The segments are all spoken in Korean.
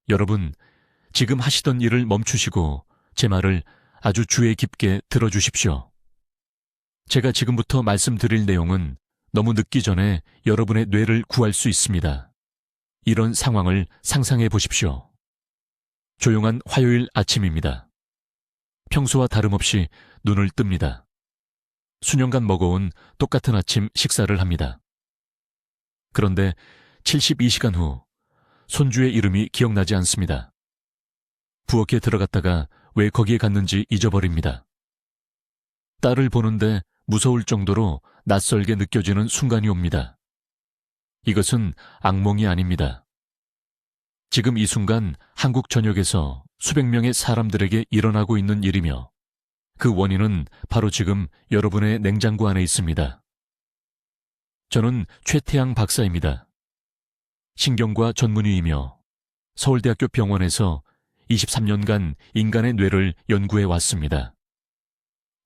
여러분, 지금 하시던 일을 멈추시고 제 말을 아주 주의 깊게 들어주십시오. 제가 지금부터 말씀드릴 내용은 너무 늦기 전에 여러분의 뇌를 구할 수 있습니다. 이런 상황을 상상해 보십시오. 조용한 화요일 아침입니다. 평소와 다름없이 눈을 뜹니다. 수년간 먹어온 똑같은 아침 식사를 합니다. 그런데 72시간 후 손주의 이름이 기억나지 않습니다. 부엌에 들어갔다가 왜 거기에 갔는지 잊어버립니다. 딸을 보는데 무서울 정도로 낯설게 느껴지는 순간이 옵니다. 이것은 악몽이 아닙니다. 지금 이 순간 한국 전역에서 수백 명의 사람들에게 일어나고 있는 일이며 그 원인은 바로 지금 여러분의 냉장고 안에 있습니다. 저는 최태양 박사입니다. 신경과 전문의이며 서울대학교 병원에서 23년간 인간의 뇌를 연구해 왔습니다.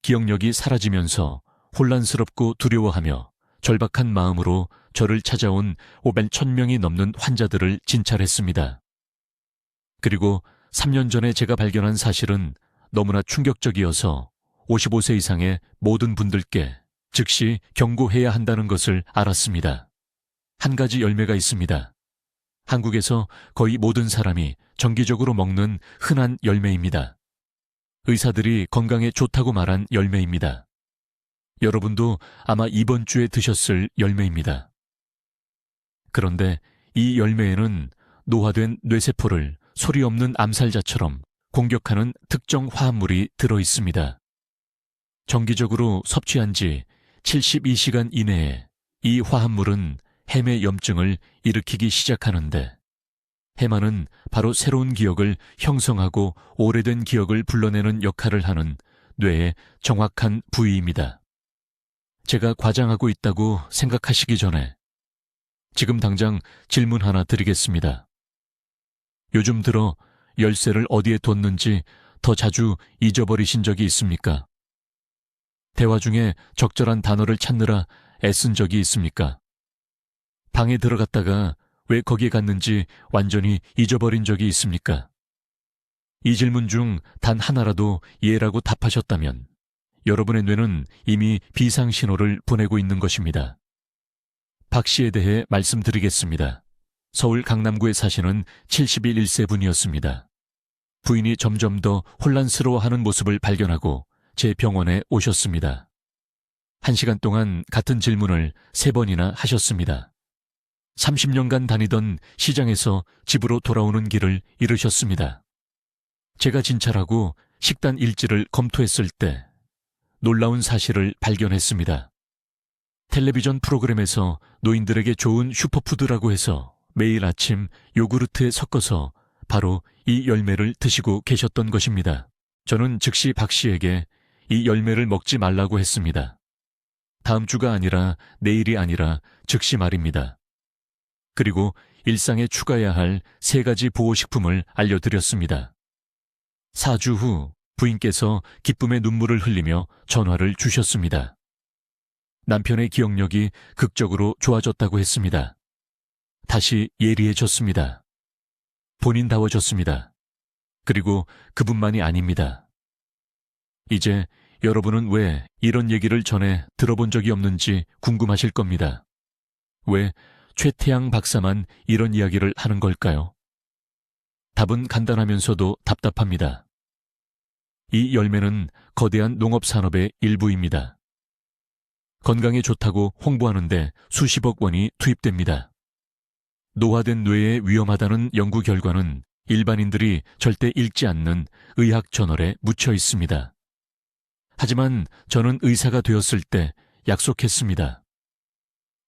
기억력이 사라지면서 혼란스럽고 두려워하며 절박한 마음으로 저를 찾아온 500,000명이 넘는 환자들을 진찰했습니다. 그리고 3년 전에 제가 발견한 사실은 너무나 충격적이어서 55세 이상의 모든 분들께 즉시 경고해야 한다는 것을 알았습니다. 한 가지 열매가 있습니다. 한국에서 거의 모든 사람이 정기적으로 먹는 흔한 열매입니다. 의사들이 건강에 좋다고 말한 열매입니다. 여러분도 아마 이번 주에 드셨을 열매입니다. 그런데 이 열매에는 노화된 뇌세포를 소리 없는 암살자처럼 공격하는 특정 화합물이 들어 있습니다. 정기적으로 섭취한 지 72시간 이내에 이 화합물은 해매 염증을 일으키기 시작하는데 해마는 바로 새로운 기억을 형성하고 오래된 기억을 불러내는 역할을 하는 뇌의 정확한 부위입니다. 제가 과장하고 있다고 생각하시기 전에 지금 당장 질문 하나 드리겠습니다. 요즘 들어 열쇠를 어디에 뒀는지 더 자주 잊어버리신 적이 있습니까? 대화 중에 적절한 단어를 찾느라 애쓴 적이 있습니까? 방에 들어갔다가 왜 거기에 갔는지 완전히 잊어버린 적이 있습니까? 이 질문 중 단 하나라도 예라고 답하셨다면 여러분의 뇌는 이미 비상신호를 보내고 있는 것입니다. 박 씨에 대해 말씀드리겠습니다. 서울 강남구에 사시는 71세 분이었습니다. 부인이 점점 더 혼란스러워하는 모습을 발견하고 제 병원에 오셨습니다. 1시간 동안 같은 질문을 3번이나 하셨습니다. 30년간 다니던 시장에서 집으로 돌아오는 길을 잃으셨습니다. 제가 진찰하고 식단 일지를 검토했을 때 놀라운 사실을 발견했습니다. 텔레비전 프로그램에서 노인들에게 좋은 슈퍼푸드라고 해서 매일 아침 요구르트에 섞어서 바로 이 열매를 드시고 계셨던 것입니다. 저는 즉시 박 씨에게 이 열매를 먹지 말라고 했습니다. 다음 주가 아니라 내일이 아니라 즉시 말입니다. 그리고 일상에 추가해야 할 3가지 보호식품을 알려드렸습니다. 4주 후 부인께서 기쁨의 눈물을 흘리며 전화를 주셨습니다. 남편의 기억력이 극적으로 좋아졌다고 했습니다. 다시 예리해졌습니다. 본인다워졌습니다. 그리고 그분만이 아닙니다. 이제 여러분은 왜 이런 얘기를 전에 들어본 적이 없는지 궁금하실 겁니다. 왜 최태양 박사만 이런 이야기를 하는 걸까요? 답은 간단하면서도 답답합니다. 이 열매는 거대한 농업산업의 일부입니다. 건강에 좋다고 홍보하는데 수십억 원이 투입됩니다. 노화된 뇌에 위험하다는 연구 결과는 일반인들이 절대 읽지 않는 의학 저널에 묻혀 있습니다. 하지만 저는 의사가 되었을 때 약속했습니다.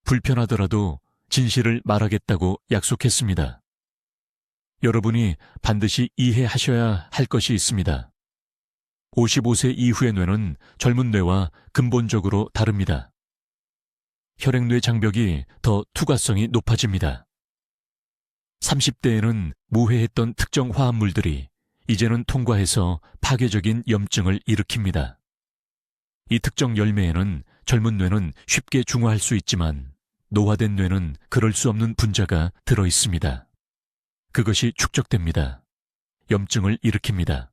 불편하더라도 진실을 말하겠다고 약속했습니다. 여러분이 반드시 이해하셔야 할 것이 있습니다. 55세 이후의 뇌는 젊은 뇌와 근본적으로 다릅니다. 혈액뇌 장벽이 더 투과성이 높아집니다. 30대에는 무해했던 특정 화합물들이 이제는 통과해서 파괴적인 염증을 일으킵니다. 이 특정 열매에는 젊은 뇌는 쉽게 중화할 수 있지만 노화된 뇌는 그럴 수 없는 분자가 들어 있습니다. 그것이 축적됩니다. 염증을 일으킵니다.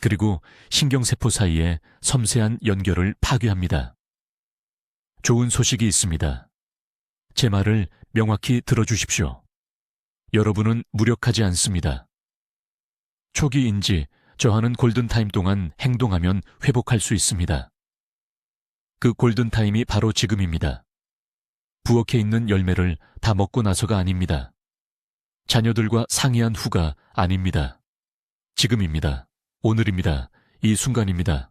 그리고 신경세포 사이에 섬세한 연결을 파괴합니다. 좋은 소식이 있습니다. 제 말을 명확히 들어주십시오. 여러분은 무력하지 않습니다. 초기 인지, 저하는 골든타임 동안 행동하면 회복할 수 있습니다. 그 골든타임이 바로 지금입니다. 부엌에 있는 열매를 다 먹고 나서가 아닙니다. 자녀들과 상의한 후가 아닙니다. 지금입니다. 오늘입니다. 이 순간입니다.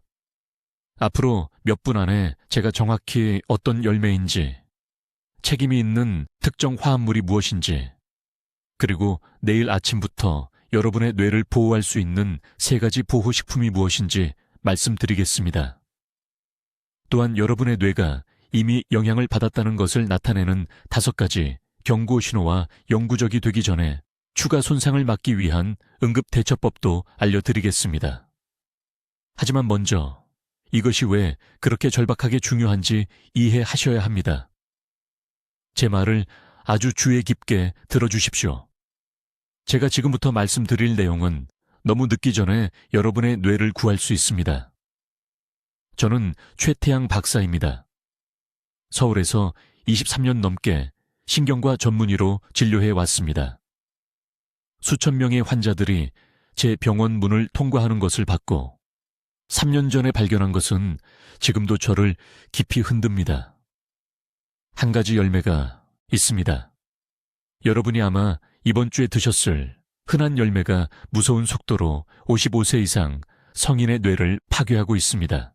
앞으로 몇 분 안에 제가 정확히 어떤 열매인지, 책임이 있는 특정 화합물이 무엇인지, 그리고 내일 아침부터 여러분의 뇌를 보호할 수 있는 3가지 보호식품이 무엇인지 말씀드리겠습니다. 또한 여러분의 뇌가 이미 영향을 받았다는 것을 나타내는 5가지 경고 신호와 영구적이 되기 전에 추가 손상을 막기 위한 응급대처법도 알려드리겠습니다. 하지만 먼저 이것이 왜 그렇게 절박하게 중요한지 이해하셔야 합니다. 제 말을 아주 주의 깊게 들어주십시오. 제가 지금부터 말씀드릴 내용은 너무 늦기 전에 여러분의 뇌를 구할 수 있습니다. 저는 최태양 박사입니다. 서울에서 23년 넘게 신경과 전문의로 진료해 왔습니다. 수천 명의 환자들이 제 병원 문을 통과하는 것을 봤고 3년 전에 발견한 것은 지금도 저를 깊이 흔듭니다. 한 가지 열매가 있습니다. 여러분이 아마 이번 주에 드셨을 흔한 열매가 무서운 속도로 55세 이상 성인의 뇌를 파괴하고 있습니다.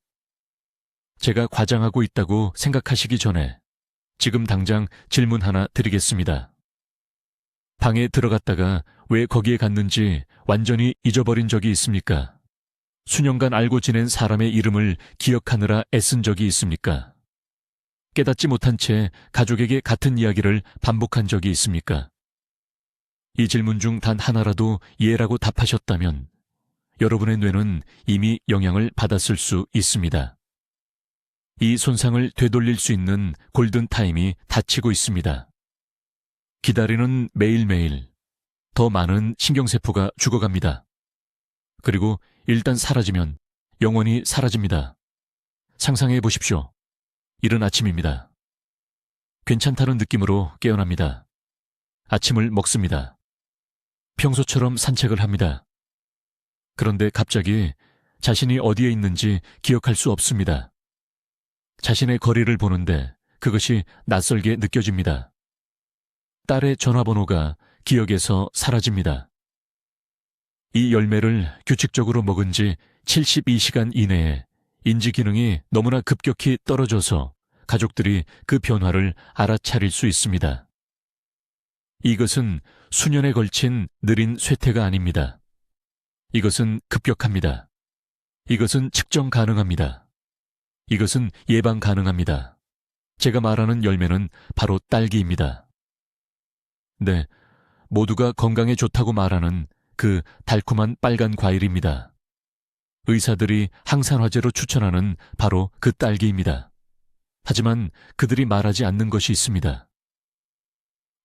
제가 과장하고 있다고 생각하시기 전에 지금 당장 질문 하나 드리겠습니다. 방에 들어갔다가 왜 거기에 갔는지 완전히 잊어버린 적이 있습니까? 수년간 알고 지낸 사람의 이름을 기억하느라 애쓴 적이 있습니까? 깨닫지 못한 채 가족에게 같은 이야기를 반복한 적이 있습니까? 이 질문 중 단 하나라도 예라고 답하셨다면 여러분의 뇌는 이미 영향을 받았을 수 있습니다. 이 손상을 되돌릴 수 있는 골든타임이 닫히고 있습니다. 기다리는 매일매일 더 많은 신경세포가 죽어갑니다. 그리고 일단 사라지면 영원히 사라집니다. 상상해 보십시오. 이른 아침입니다. 괜찮다는 느낌으로 깨어납니다. 아침을 먹습니다. 평소처럼 산책을 합니다. 그런데 갑자기 자신이 어디에 있는지 기억할 수 없습니다. 자신의 거리를 보는데 그것이 낯설게 느껴집니다. 딸의 전화번호가 기억에서 사라집니다. 이 열매를 규칙적으로 먹은 지 72시간 이내에 인지 기능이 너무나 급격히 떨어져서 가족들이 그 변화를 알아차릴 수 있습니다. 이것은 수년에 걸친 느린 쇠퇴가 아닙니다. 이것은 급격합니다. 이것은 측정 가능합니다. 이것은 예방 가능합니다. 제가 말하는 열매는 바로 딸기입니다. 네, 모두가 건강에 좋다고 말하는 그 달콤한 빨간 과일입니다. 의사들이 항산화제로 추천하는 바로 그 딸기입니다. 하지만 그들이 말하지 않는 것이 있습니다.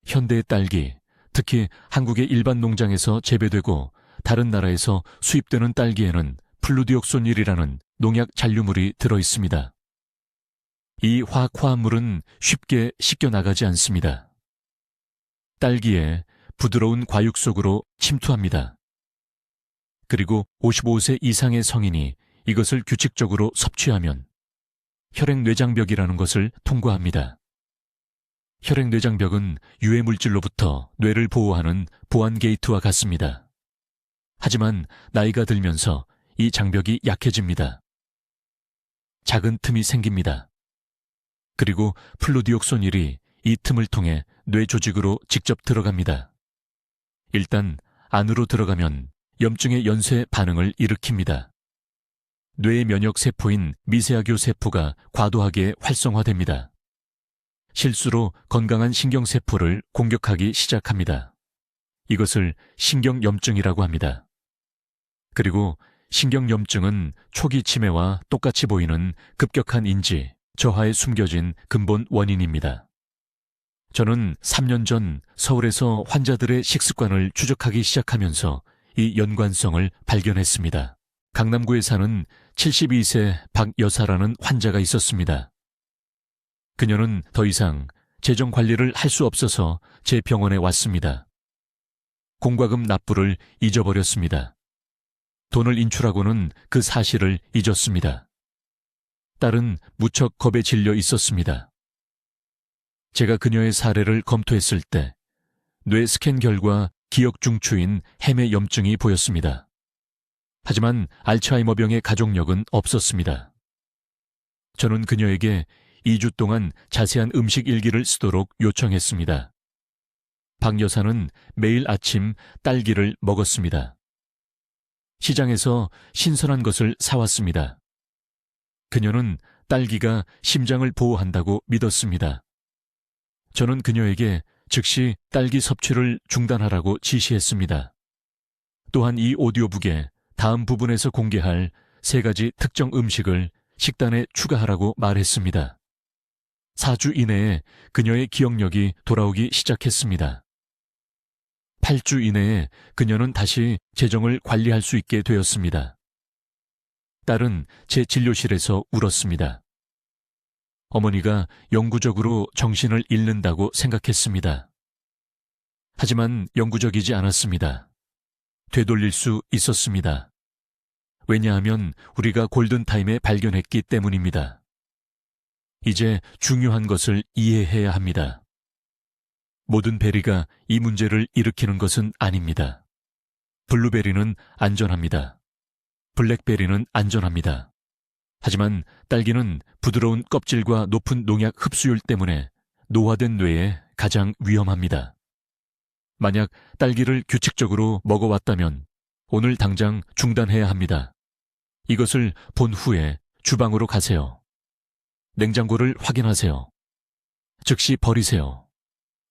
현대의 딸기, 특히 한국의 일반 농장에서 재배되고 다른 나라에서 수입되는 딸기에는 플루디옥소닐이라는 농약 잔류물이 들어 있습니다. 이 화학화합물은 쉽게 씻겨나가지 않습니다. 딸기에 부드러운 과육 속으로 침투합니다. 그리고 55세 이상의 성인이 이것을 규칙적으로 섭취하면 혈액뇌장벽이라는 것을 통과합니다. 혈액뇌장벽은 유해물질로부터 뇌를 보호하는 보안 게이트와 같습니다. 하지만 나이가 들면서 이 장벽이 약해집니다. 작은 틈이 생깁니다. 그리고 플루디옥소닐이 이 틈을 통해 뇌 조직으로 직접 들어갑니다. 일단 안으로 들어가면 염증의 연쇄 반응을 일으킵니다. 뇌의 면역세포인 미세하교 세포가 과도하게 활성화됩니다. 실수로 건강한 신경세포를 공격하기 시작합니다. 이것을 신경염증이라고 합니다. 그리고 신경염증은 초기 치매와 똑같이 보이는 급격한 인지, 저하에 숨겨진 근본 원인입니다. 저는 3년 전 서울에서 환자들의 식습관을 추적하기 시작하면서 이 연관성을 발견했습니다. 강남구에 사는 72세 박 여사라는 환자가 있었습니다. 그녀는 더 이상 재정 관리를 할 수 없어서 제 병원에 왔습니다. 공과금 납부를 잊어버렸습니다. 돈을 인출하고는 그 사실을 잊었습니다. 딸은 무척 겁에 질려 있었습니다. 제가 그녀의 사례를 검토했을 때 뇌 스캔 결과 기억 중추인 헤매 염증이 보였습니다. 하지만 알츠하이머병의 가족력은 없었습니다. 저는 그녀에게 2주 동안 자세한 음식 일기를 쓰도록 요청했습니다. 박 여사는 매일 아침 딸기를 먹었습니다. 시장에서 신선한 것을 사왔습니다. 그녀는 딸기가 심장을 보호한다고 믿었습니다. 저는 그녀에게 즉시 딸기 섭취를 중단하라고 지시했습니다. 또한 이 오디오북에 다음 부분에서 공개할 3가지 특정 음식을 식단에 추가하라고 말했습니다. 4주 이내에 그녀의 기억력이 돌아오기 시작했습니다. 8주 이내에 그녀는 다시 재정을 관리할 수 있게 되었습니다. 딸은 제 진료실에서 울었습니다. 어머니가 영구적으로 정신을 잃는다고 생각했습니다. 하지만 영구적이지 않았습니다. 되돌릴 수 있었습니다. 왜냐하면 우리가 골든타임에 발견했기 때문입니다. 이제 중요한 것을 이해해야 합니다. 모든 베리가 이 문제를 일으키는 것은 아닙니다. 블루베리는 안전합니다. 블랙베리는 안전합니다. 하지만 딸기는 부드러운 껍질과 높은 농약 흡수율 때문에 노화된 뇌에 가장 위험합니다. 만약 딸기를 규칙적으로 먹어왔다면 오늘 당장 중단해야 합니다. 이것을 본 후에 주방으로 가세요. 냉장고를 확인하세요. 즉시 버리세요.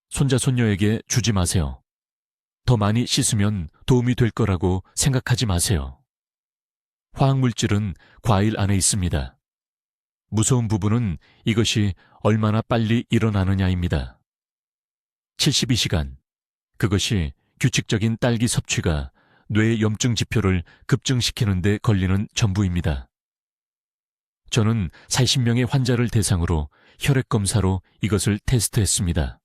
손자 손녀에게 주지 마세요. 더 많이 씻으면 도움이 될 거라고 생각하지 마세요. 화학물질은 과일 안에 있습니다. 무서운 부분은 이것이 얼마나 빨리 일어나느냐입니다. 72시간. 그것이 규칙적인 딸기 섭취가 뇌의 염증 지표를 급증시키는 데 걸리는 전부입니다. 저는 40명의 환자를 대상으로 혈액 검사로 이것을 테스트했습니다.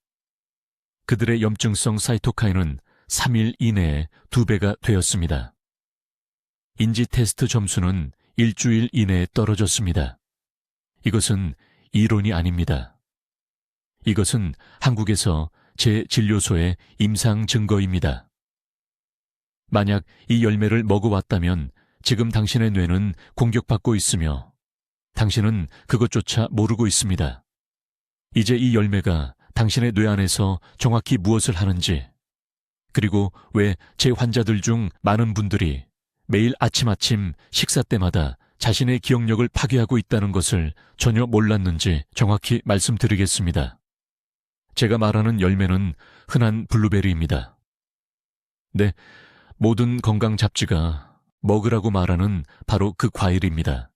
그들의 염증성 사이토카인은 3일 이내에 2배가 되었습니다. 인지 테스트 점수는 일주일 이내에 떨어졌습니다. 이것은 이론이 아닙니다. 이것은 한국에서 제 진료소의 임상 증거입니다. 만약 이 열매를 먹어왔다면 지금 당신의 뇌는 공격받고 있으며 당신은 그것조차 모르고 있습니다. 이제 이 열매가 당신의 뇌 안에서 정확히 무엇을 하는지, 그리고 왜 제 환자들 중 많은 분들이 매일 아침 식사 때마다 자신의 기억력을 파괴하고 있다는 것을 전혀 몰랐는지 정확히 말씀드리겠습니다. 제가 말하는 열매는 흔한 블루베리입니다. 네, 모든 건강 잡지가 먹으라고 말하는 바로 그 과일입니다.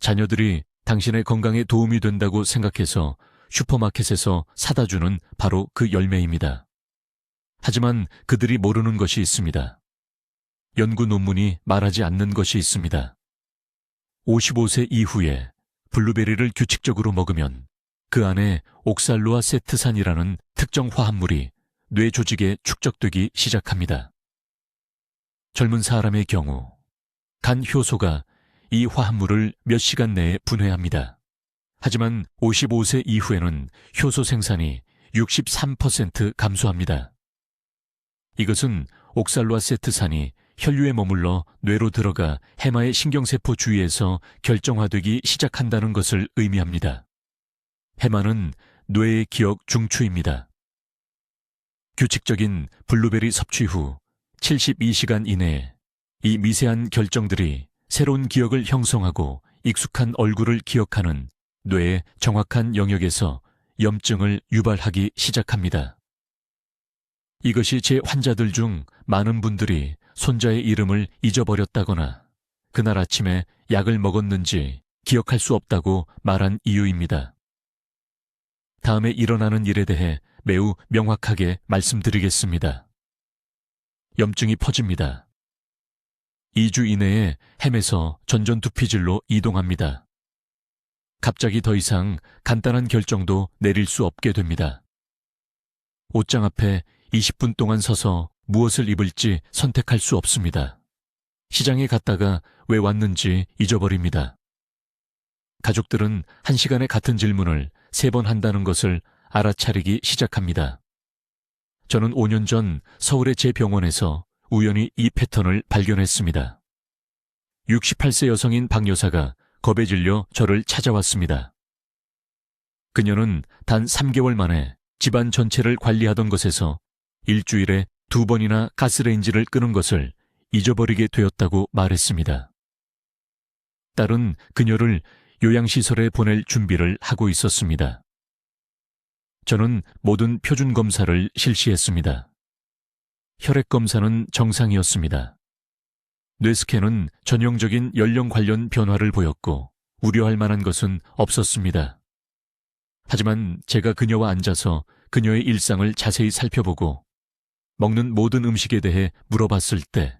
자녀들이 당신의 건강에 도움이 된다고 생각해서 슈퍼마켓에서 사다 주는 바로 그 열매입니다. 하지만 그들이 모르는 것이 있습니다. 연구 논문이 말하지 않는 것이 있습니다. 55세 이후에 블루베리를 규칙적으로 먹으면 그 안에 옥살로아세트산이라는 특정 화합물이 뇌 조직에 축적되기 시작합니다. 젊은 사람의 경우 간 효소가 이 화합물을 몇 시간 내에 분해합니다. 하지만 55세 이후에는 효소 생산이 63% 감소합니다. 이것은 옥살로아세트산이 혈류에 머물러 뇌로 들어가 해마의 신경세포 주위에서 결정화되기 시작한다는 것을 의미합니다. 해마는 뇌의 기억 중추입니다. 규칙적인 블루베리 섭취 후 72시간 이내에 이 미세한 결정들이 새로운 기억을 형성하고 익숙한 얼굴을 기억하는 뇌의 정확한 영역에서 염증을 유발하기 시작합니다. 이것이 제 환자들 중 많은 분들이 손자의 이름을 잊어버렸다거나 그날 아침에 약을 먹었는지 기억할 수 없다고 말한 이유입니다. 다음에 일어나는 일에 대해 매우 명확하게 말씀드리겠습니다. 염증이 퍼집니다. 2주 이내에 햄에서 전전두피질로 이동합니다. 갑자기 더 이상 간단한 결정도 내릴 수 없게 됩니다. 옷장 앞에 20분 동안 서서 무엇을 입을지 선택할 수 없습니다. 시장에 갔다가 왜 왔는지 잊어버립니다. 가족들은 1시간에 같은 질문을 3번 한다는 것을 알아차리기 시작합니다. 저는 5년 전 서울의 제 병원에서 우연히 이 패턴을 발견했습니다. 68세 여성인 박 여사가 겁에 질려 저를 찾아왔습니다. 그녀는 단 3개월 만에 집안 전체를 관리하던 것에서 일주일에 2번이나 가스레인지를 끄는 것을 잊어버리게 되었다고 말했습니다. 딸은 그녀를 요양시설에 보낼 준비를 하고 있었습니다. 저는 모든 표준 검사를 실시했습니다. 혈액 검사는 정상이었습니다. 뇌스캔은 전형적인 연령 관련 변화를 보였고 우려할 만한 것은 없었습니다. 하지만 제가 그녀와 앉아서 그녀의 일상을 자세히 살펴보고 먹는 모든 음식에 대해 물어봤을 때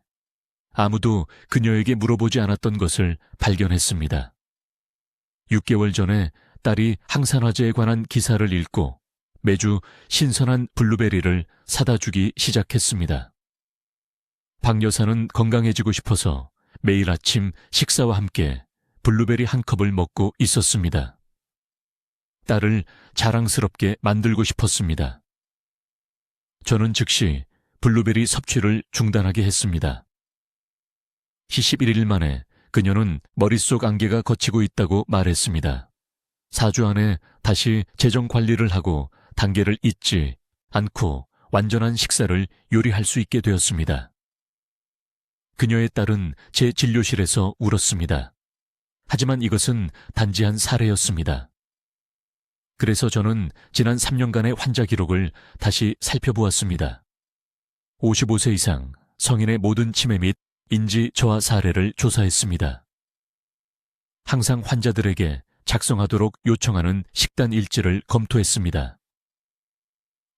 아무도 그녀에게 물어보지 않았던 것을 발견했습니다. 6개월 전에 딸이 항산화제에 관한 기사를 읽고 매주 신선한 블루베리를 사다 주기 시작했습니다. 박 여사는 건강해지고 싶어서 매일 아침 식사와 함께 블루베리 한 컵을 먹고 있었습니다. 딸을 자랑스럽게 만들고 싶었습니다. 저는 즉시 블루베리 섭취를 중단하게 했습니다. 11일 만에 그녀는 머릿속 안개가 걷히고 있다고 말했습니다. 4주 안에 다시 재정 관리를 하고 단계를 잊지 않고 완전한 식사를 요리할 수 있게 되었습니다. 그녀의 딸은 제 진료실에서 울었습니다. 하지만 이것은 단지 한 사례였습니다. 그래서 저는 지난 3년간의 환자 기록을 다시 살펴보았습니다. 55세 이상 성인의 모든 치매 및 인지 저하 사례를 조사했습니다. 항상 환자들에게 작성하도록 요청하는 식단 일지를 검토했습니다.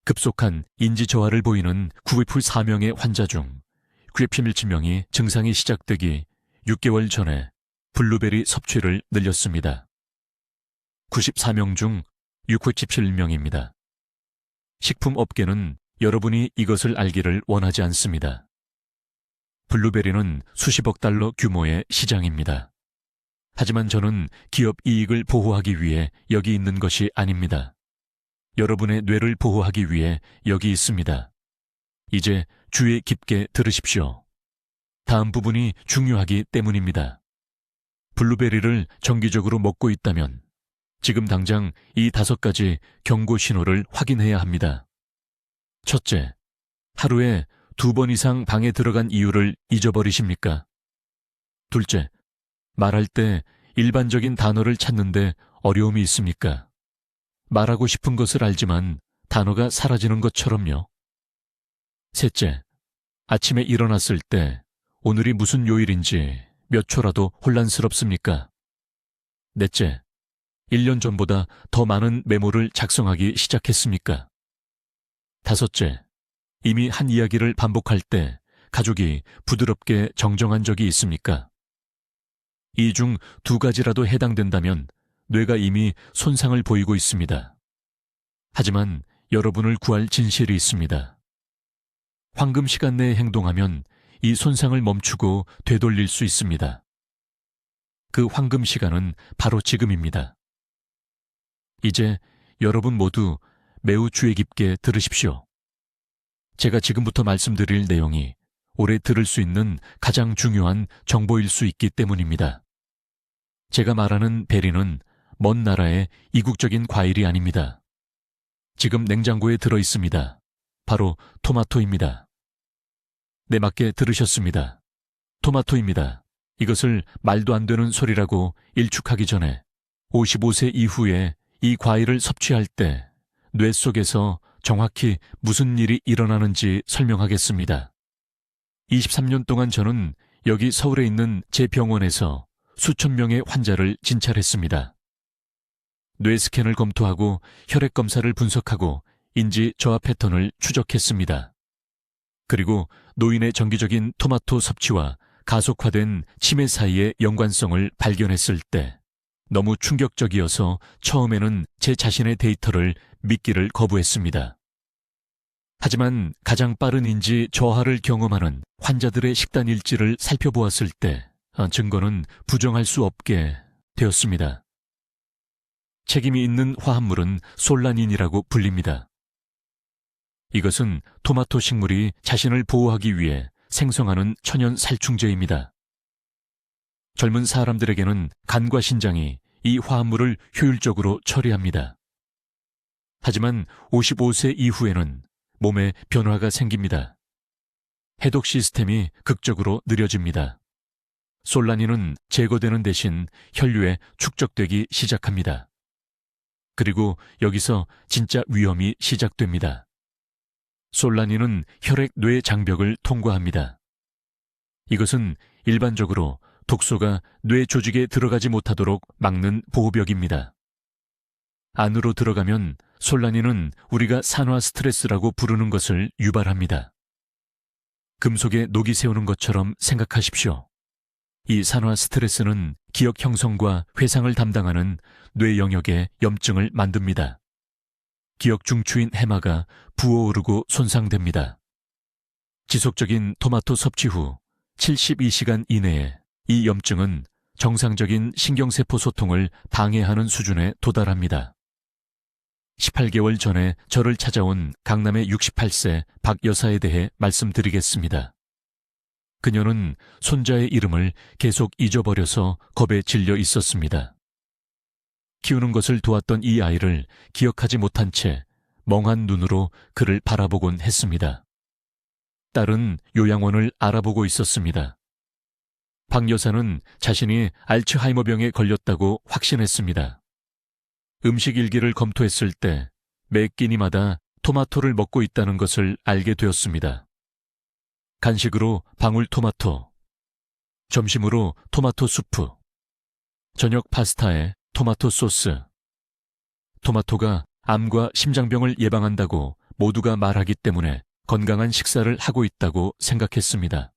급속한 인지 저하를 보이는 924명의 환자 중 917명이 증상이 시작되기 6개월 전에 블루베리 섭취를 늘렸습니다. 94명 중 617명입니다. 식품업계는 여러분이 이것을 알기를 원하지 않습니다. 블루베리는 수십억 달러 규모의 시장입니다. 하지만 저는 기업 이익을 보호하기 위해 여기 있는 것이 아닙니다. 여러분의 뇌를 보호하기 위해 여기 있습니다. 이제 주의 깊게 들으십시오. 다음 부분이 중요하기 때문입니다. 블루베리를 정기적으로 먹고 있다면 지금 당장 이 5가지 경고 신호를 확인해야 합니다. 첫째, 하루에 2번 이상 방에 들어간 이유를 잊어버리십니까? 둘째, 말할 때 일반적인 단어를 찾는데 어려움이 있습니까? 말하고 싶은 것을 알지만 단어가 사라지는 것처럼요. 셋째, 아침에 일어났을 때 오늘이 무슨 요일인지 몇 초라도 혼란스럽습니까? 넷째, 1년 전보다 더 많은 메모를 작성하기 시작했습니까? 다섯째, 이미 한 이야기를 반복할 때 가족이 부드럽게 정정한 적이 있습니까? 이 중 2가지라도 해당된다면 뇌가 이미 손상을 보이고 있습니다. 하지만 여러분을 구할 진실이 있습니다. 황금 시간 내에 행동하면 이 손상을 멈추고 되돌릴 수 있습니다. 그 황금 시간은 바로 지금입니다. 이제 여러분 모두 매우 주의 깊게 들으십시오. 제가 지금부터 말씀드릴 내용이 오래 들을 수 있는 가장 중요한 정보일 수 있기 때문입니다. 제가 말하는 베리는 먼 나라의 이국적인 과일이 아닙니다. 지금 냉장고에 들어 있습니다. 바로 토마토입니다. 네, 맞게 들으셨습니다. 토마토입니다. 이것을 말도 안 되는 소리라고 일축하기 전에 55세 이후에 이 과일을 섭취할 때 뇌 속에서 정확히 무슨 일이 일어나는지 설명하겠습니다. 23년 동안 저는 여기 서울에 있는 제 병원에서 수천 명의 환자를 진찰했습니다. 뇌 스캔을 검토하고 혈액 검사를 분석하고 인지 저하 패턴을 추적했습니다. 그리고 노인의 정기적인 토마토 섭취와 가속화된 치매 사이의 연관성을 발견했을 때 너무 충격적이어서 처음에는 제 자신의 데이터를 믿기를 거부했습니다. 하지만 가장 빠른 인지 저하를 경험하는 환자들의 식단 일지를 살펴보았을 때 증거는 부정할 수 없게 되었습니다. 책임이 있는 화합물은 솔라닌이라고 불립니다. 이것은 토마토 식물이 자신을 보호하기 위해 생성하는 천연 살충제입니다. 젊은 사람들에게는 간과 신장이 이 화합물을 효율적으로 처리합니다. 하지만 55세 이후에는 몸에 변화가 생깁니다. 해독 시스템이 극적으로 느려집니다. 솔라닌은 제거되는 대신 혈류에 축적되기 시작합니다. 그리고 여기서 진짜 위험이 시작됩니다. 솔라닌은 혈액 뇌 장벽을 통과합니다. 이것은 일반적으로 독소가 뇌 조직에 들어가지 못하도록 막는 보호벽입니다. 안으로 들어가면 솔라닌은 우리가 산화 스트레스라고 부르는 것을 유발합니다. 금속에 녹이 세우는 것처럼 생각하십시오. 이 산화 스트레스는 기억 형성과 회상을 담당하는 뇌 영역에 염증을 만듭니다. 기억 중추인 해마가 부어오르고 손상됩니다. 지속적인 토마토 섭취 후 72시간 이내에 이 염증은 정상적인 신경세포 소통을 방해하는 수준에 도달합니다. 18개월 전에 저를 찾아온 강남의 68세 박 여사에 대해 말씀드리겠습니다. 그녀는 손자의 이름을 계속 잊어버려서 겁에 질려 있었습니다. 키우는 것을 도왔던 이 아이를 기억하지 못한 채 멍한 눈으로 그를 바라보곤 했습니다. 딸은 요양원을 알아보고 있었습니다. 박 여사는 자신이 알츠하이머병에 걸렸다고 확신했습니다. 음식 일기를 검토했을 때 매 끼니마다 토마토를 먹고 있다는 것을 알게 되었습니다. 간식으로 방울토마토, 점심으로 토마토 수프, 저녁 파스타에 토마토 소스. 토마토가 암과 심장병을 예방한다고 모두가 말하기 때문에 건강한 식사를 하고 있다고 생각했습니다.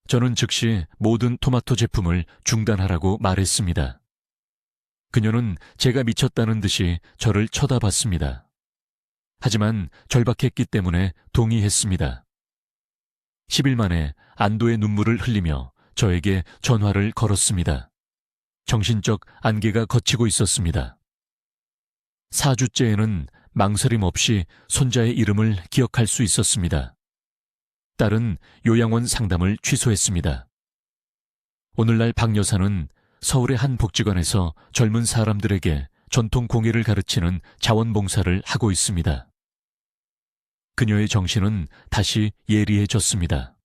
저는 즉시 모든 토마토 제품을 중단하라고 말했습니다. 그녀는 제가 미쳤다는 듯이 저를 쳐다봤습니다. 하지만 절박했기 때문에 동의했습니다. 10일 만에 안도의 눈물을 흘리며 저에게 전화를 걸었습니다. 정신적 안개가 걷히고 있었습니다. 4주째에는 망설임 없이 손자의 이름을 기억할 수 있었습니다. 딸은 요양원 상담을 취소했습니다. 오늘날 박 여사는 서울의 한 복지관에서 젊은 사람들에게 전통 공예를 가르치는 자원봉사를 하고 있습니다. 그녀의 정신은 다시 예리해졌습니다.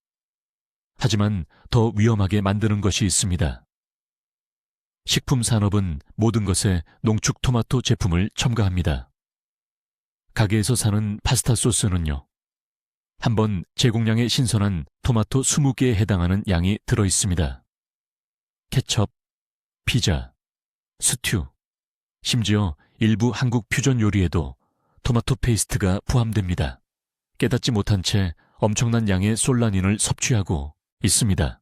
하지만 더 위험하게 만드는 것이 있습니다. 식품 산업은 모든 것에 농축 토마토 제품을 첨가합니다. 가게에서 사는 파스타 소스는요. 한번 제공량의 신선한 토마토 20개에 해당하는 양이 들어 있습니다. 케첩, 피자, 스튜, 심지어 일부 한국 퓨전 요리에도 토마토 페이스트가 포함됩니다. 깨닫지 못한 채 엄청난 양의 솔라닌을 섭취하고 있습니다.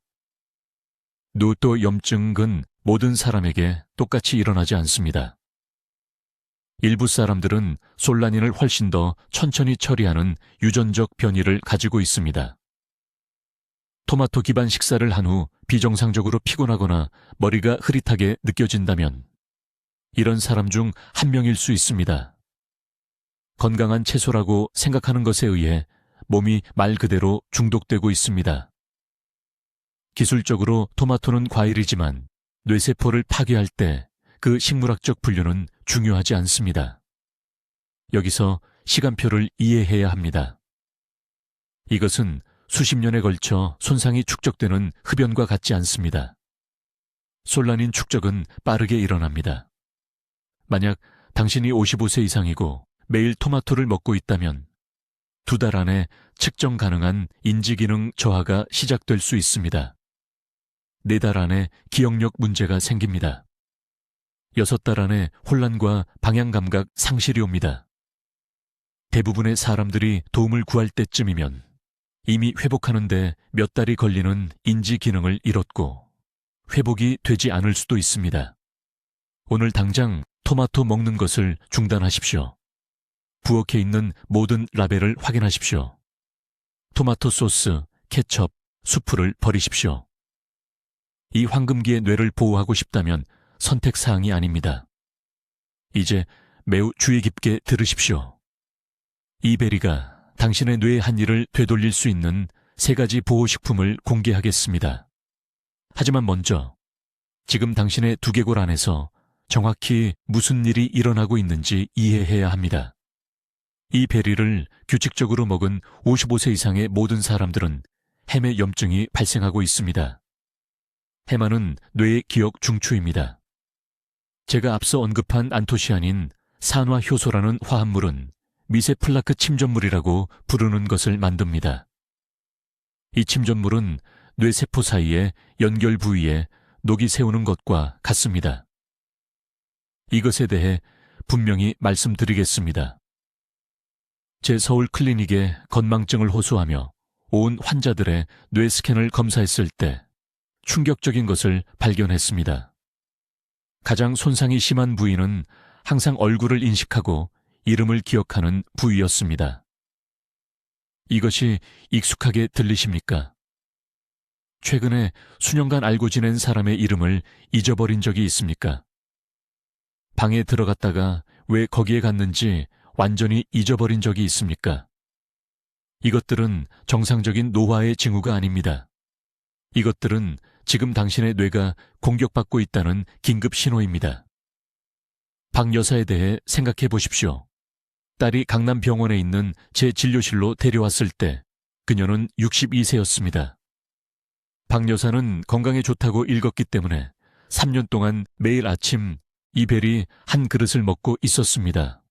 노또 염증은 모든 사람에게 똑같이 일어나지 않습니다. 일부 사람들은 솔라닌을 훨씬 더 천천히 처리하는 유전적 변이를 가지고 있습니다. 토마토 기반 식사를 한 후 비정상적으로 피곤하거나 머리가 흐릿하게 느껴진다면 이런 사람 중 한 명일 수 있습니다. 건강한 채소라고 생각하는 것에 의해 몸이 말 그대로 중독되고 있습니다. 기술적으로 토마토는 과일이지만 뇌세포를 파괴할 때 그 식물학적 분류는 중요하지 않습니다. 여기서 시간표를 이해해야 합니다. 이것은 수십 년에 걸쳐 손상이 축적되는 흡연과 같지 않습니다. 솔라닌 축적은 빠르게 일어납니다. 만약 당신이 55세 이상이고 매일 토마토를 먹고 있다면 2달 안에 측정 가능한 인지기능 저하가 시작될 수 있습니다. 4달 안에 기억력 문제가 생깁니다. 6달 안에 혼란과 방향감각 상실이 옵니다. 대부분의 사람들이 도움을 구할 때쯤이면 이미 회복하는데 몇 달이 걸리는 인지 기능을 잃었고 회복이 되지 않을 수도 있습니다. 오늘 당장 토마토 먹는 것을 중단하십시오. 부엌에 있는 모든 라벨을 확인하십시오. 토마토 소스, 케첩, 수프를 버리십시오. 이 황금기의 뇌를 보호하고 싶다면 선택사항이 아닙니다. 이제 매우 주의 깊게 들으십시오. 이 베리가 당신의 뇌의 한 일을 되돌릴 수 있는 3가지 보호식품을 공개하겠습니다. 하지만 먼저 지금 당신의 두개골 안에서 정확히 무슨 일이 일어나고 있는지 이해해야 합니다. 이 베리를 규칙적으로 먹은 55세 이상의 모든 사람들은 햄의 염증이 발생하고 있습니다. 해마는 뇌의 기억 중추입니다. 제가 앞서 언급한 안토시아닌 산화효소라는 화합물은 미세 플라크 침전물이라고 부르는 것을 만듭니다. 이 침전물은 뇌세포 사이의 연결 부위에 녹이 세우는 것과 같습니다. 이것에 대해 분명히 말씀드리겠습니다. 제 서울 클리닉에 건망증을 호소하며 온 환자들의 뇌 스캔을 검사했을 때 충격적인 것을 발견했습니다. 가장 손상이 심한 부위는 항상 얼굴을 인식하고 이름을 기억하는 부위였습니다. 이것이 익숙하게 들리십니까? 최근에 수년간 알고 지낸 사람의 이름을 잊어버린 적이 있습니까? 방에 들어갔다가 왜 거기에 갔는지 완전히 잊어버린 적이 있습니까? 이것들은 정상적인 노화의 징후가 아닙니다. 이것들은 지금 당신의 뇌가 공격받고 있다는 긴급 신호입니다. 박 여사에 대해 생각해 보십시오. 딸이 강남병원에 있는 제 진료실로 데려왔을 때 그녀는 62세였습니다. 박 여사는 건강에 좋다고 읽었기 때문에 3년 동안 매일 아침 이 벨이 한 그릇을 먹고 있었습니다.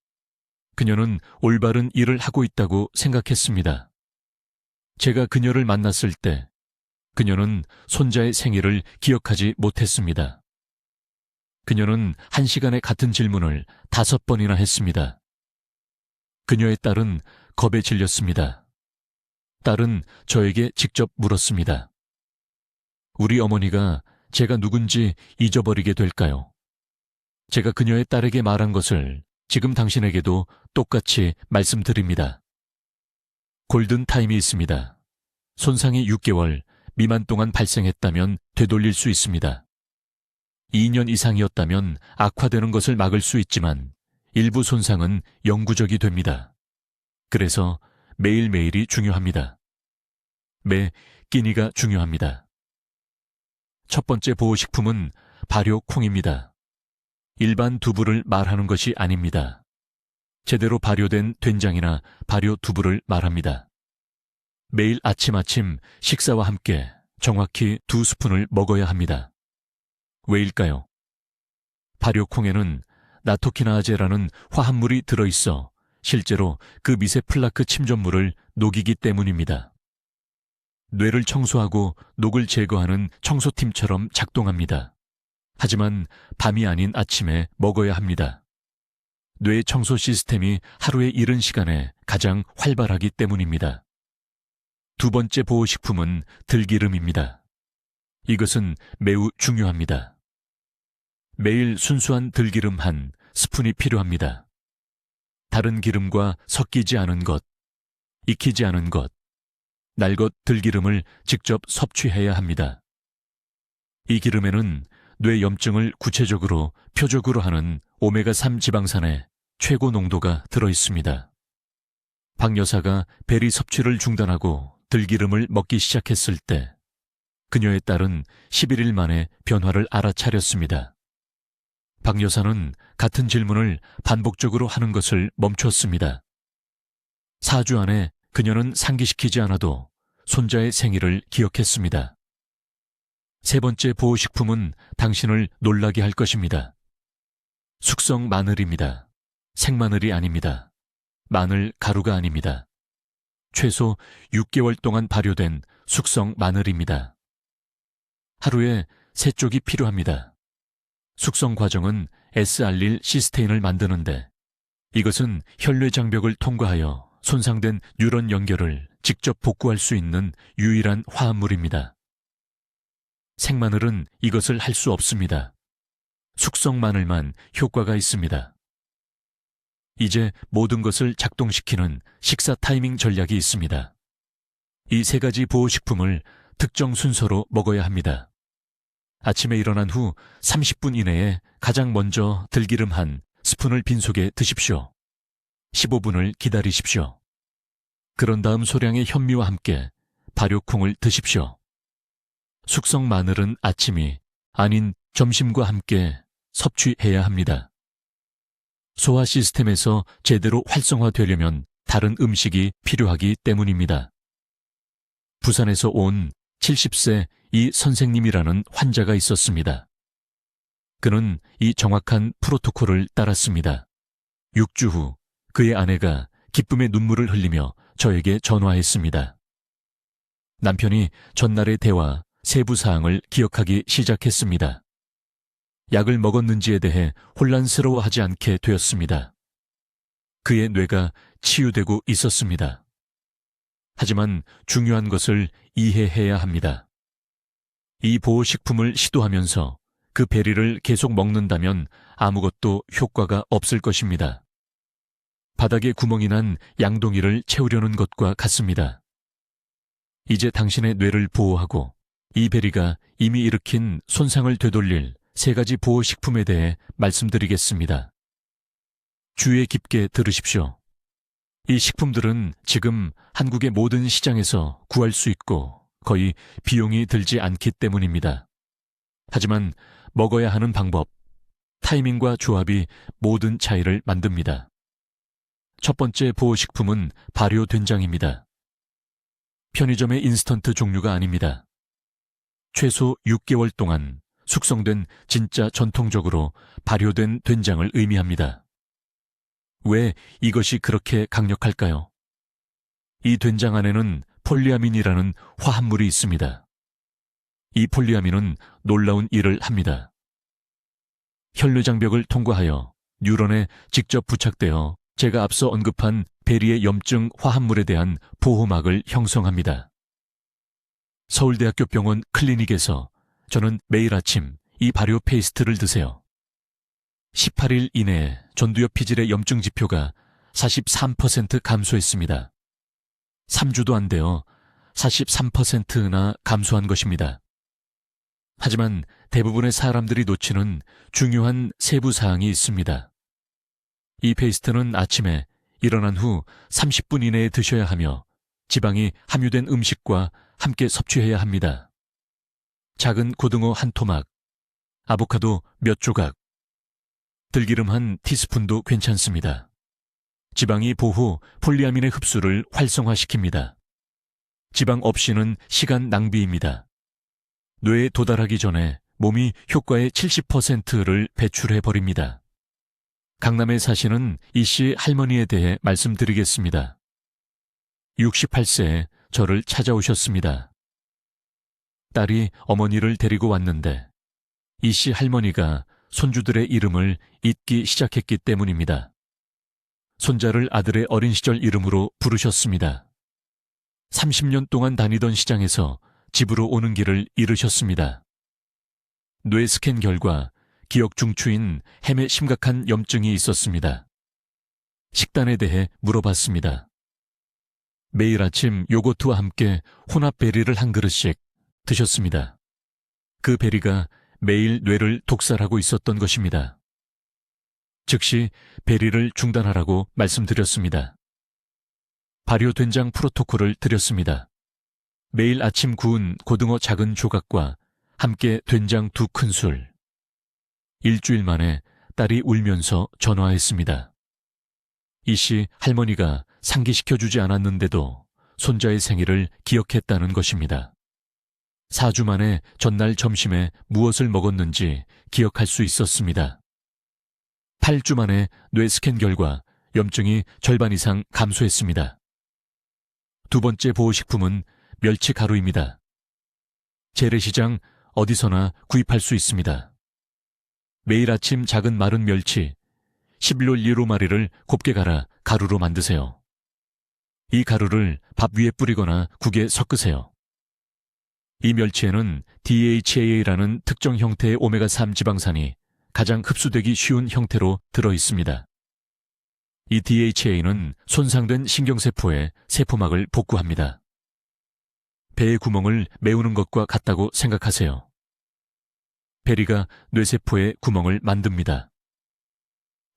그녀는 올바른 일을 하고 있다고 생각했습니다. 제가 그녀를 만났을 때 그녀는 손자의 생일을 기억하지 못했습니다. 그녀는 1시간에 같은 질문을 5번이나 했습니다. 그녀의 딸은 겁에 질렸습니다. 딸은 저에게 직접 물었습니다. 우리 어머니가 제가 누군지 잊어버리게 될까요? 제가 그녀의 딸에게 말한 것을 지금 당신에게도 똑같이 말씀드립니다. 골든타임이 있습니다. 손상이 6개월 미만 동안 발생했다면 되돌릴 수 있습니다. 2년 이상이었다면 악화되는 것을 막을 수 있지만 일부 손상은 영구적이 됩니다. 그래서 매일매일이 중요합니다. 매 끼니가 중요합니다. 첫 번째 보호식품은 발효콩입니다. 일반 두부를 말하는 것이 아닙니다. 제대로 발효된 된장이나 발효 두부를 말합니다. 매일 아침 식사와 함께 정확히 2스푼을 먹어야 합니다. 왜일까요? 발효콩에는 나토키나아제라는 화합물이 들어있어 실제로 그 미세 플라크 침전물을 녹이기 때문입니다. 뇌를 청소하고 녹을 제거하는 청소팀처럼 작동합니다. 하지만 밤이 아닌 아침에 먹어야 합니다. 뇌 청소 시스템이 하루의 이른 시간에 가장 활발하기 때문입니다. 두 번째 보호식품은 들기름입니다. 이것은 매우 중요합니다. 매일 순수한 들기름 한 스푼이 필요합니다. 다른 기름과 섞이지 않은 것, 익히지 않은 것, 날것 들기름을 직접 섭취해야 합니다. 이 기름에는 뇌 염증을 구체적으로 표적으로 하는 오메가3 지방산의 최고 농도가 들어있습니다. 박 여사가 베리 섭취를 중단하고 들기름을 먹기 시작했을 때 그녀의 딸은 11일 만에 변화를 알아차렸습니다. 박 여사는 같은 질문을 반복적으로 하는 것을 멈췄습니다. 4주 안에 그녀는 상기시키지 않아도 손자의 생일을 기억했습니다. 세 번째 보호식품은 당신을 놀라게 할 것입니다. 숙성 마늘입니다. 생마늘이 아닙니다. 마늘 가루가 아닙니다. 최소 6개월 동안 발효된 숙성 마늘입니다. 하루에 3쪽이 필요합니다. 숙성 과정은 S알릴 시스테인을 만드는데 이것은 혈뇌 장벽을 통과하여 손상된 뉴런 연결을 직접 복구할 수 있는 유일한 화합물입니다. 생마늘은 이것을 할 수 없습니다. 숙성 마늘만 효과가 있습니다. 이제 모든 것을 작동시키는 식사 타이밍 전략이 있습니다. 이 세 가지 보호식품을 특정 순서로 먹어야 합니다. 아침에 일어난 후 30분 이내에 가장 먼저 들기름 한 스푼을 빈속에 드십시오. 15분을 기다리십시오. 그런 다음 소량의 현미와 함께 발효콩을 드십시오. 숙성 마늘은 아침이 아닌 점심과 함께 섭취해야 합니다. 소화 시스템에서 제대로 활성화되려면 다른 음식이 필요하기 때문입니다. 부산에서 온 70세 이 선생님이라는 환자가 있었습니다. 그는 이 정확한 프로토콜을 따랐습니다. 6주 후 그의 아내가 기쁨의 눈물을 흘리며 저에게 전화했습니다. 남편이 전날의 대화, 세부 사항을 기억하기 시작했습니다. 약을 먹었는지에 대해 혼란스러워하지 않게 되었습니다. 그의 뇌가 치유되고 있었습니다. 하지만 중요한 것을 이해해야 합니다. 이 보호식품을 시도하면서 그 베리를 계속 먹는다면 아무것도 효과가 없을 것입니다. 바닥에 구멍이 난 양동이를 채우려는 것과 같습니다. 이제 당신의 뇌를 보호하고 이 베리가 이미 일으킨 손상을 되돌릴 세 가지 보호식품에 대해 말씀드리겠습니다. 주의 깊게 들으십시오. 이 식품들은 지금 한국의 모든 시장에서 구할 수 있고 거의 비용이 들지 않기 때문입니다. 하지만 먹어야 하는 방법, 타이밍과 조합이 모든 차이를 만듭니다. 첫 번째 보호식품은 발효 된장입니다. 편의점의 인스턴트 종류가 아닙니다. 최소 6개월 동안 숙성된 진짜 전통적으로 발효된 된장을 의미합니다. 왜 이것이 그렇게 강력할까요? 이 된장 안에는 폴리아민이라는 화합물이 있습니다. 이 폴리아민은 놀라운 일을 합니다. 혈뇌장벽을 통과하여 뉴런에 직접 부착되어 제가 앞서 언급한 베리의 염증 화합물에 대한 보호막을 형성합니다. 서울대학교 병원 클리닉에서 저는 매일 아침 이 발효 페이스트를 드세요. 18일 이내에 전두엽 피질의 염증 지표가 43% 감소했습니다. 3주도 안 되어 43%나 감소한 것입니다. 하지만 대부분의 사람들이 놓치는 중요한 세부 사항이 있습니다. 이 페이스트는 아침에 일어난 후 30분 이내에 드셔야 하며 지방이 함유된 음식과 함께 섭취해야 합니다. 작은 고등어 한 토막, 아보카도 몇 조각, 들기름 한 티스푼도 괜찮습니다. 지방이 보호 폴리아민의 흡수를 활성화시킵니다. 지방 없이는 시간 낭비입니다. 뇌에 도달하기 전에 몸이 효과의 70%를 배출해버립니다. 강남에 사시는 이 씨 할머니에 대해 말씀드리겠습니다. 68세에 저를 찾아오셨습니다. 딸이 어머니를 데리고 왔는데 이 씨 할머니가 손주들의 이름을 잊기 시작했기 때문입니다. 손자를 아들의 어린 시절 이름으로 부르셨습니다. 30년 동안 다니던 시장에서 집으로 오는 길을 잃으셨습니다. 뇌 스캔 결과 기억 중추인 햄에 심각한 염증이 있었습니다. 식단에 대해 물어봤습니다. 매일 아침 요거트와 함께 혼합 베리를 한 그릇씩 드셨습니다. 그 베리가 매일 뇌를 독살하고 있었던 것입니다. 즉시 베리를 중단하라고 말씀드렸습니다. 발효 된장 프로토콜을 드렸습니다. 매일 아침 구운 고등어 작은 조각과 함께 된장 2큰술. 일주일 만에 딸이 울면서 전화했습니다. 이 씨 할머니가 상기시켜주지 않았는데도 손자의 생일을 기억했다는 것입니다. 4주 만에 전날 점심에 무엇을 먹었는지 기억할 수 있었습니다. 8주 만에 뇌 스캔 결과 염증이 절반 이상 감소했습니다. 두 번째 보호식품은 멸치 가루입니다. 재래시장 어디서나 구입할 수 있습니다. 매일 아침 작은 마른 멸치 11올1호마리를 곱게 갈아 가루로 만드세요. 이 가루를 밥 위에 뿌리거나 국에 섞으세요. 이 멸치에는 DHA라는 특정 형태의 오메가3 지방산이 가장 흡수되기 쉬운 형태로 들어 있습니다. 이 DHA는 손상된 신경세포의 세포막을 복구합니다. 배의 구멍을 메우는 것과 같다고 생각하세요. 베리가 뇌세포의 구멍을 만듭니다.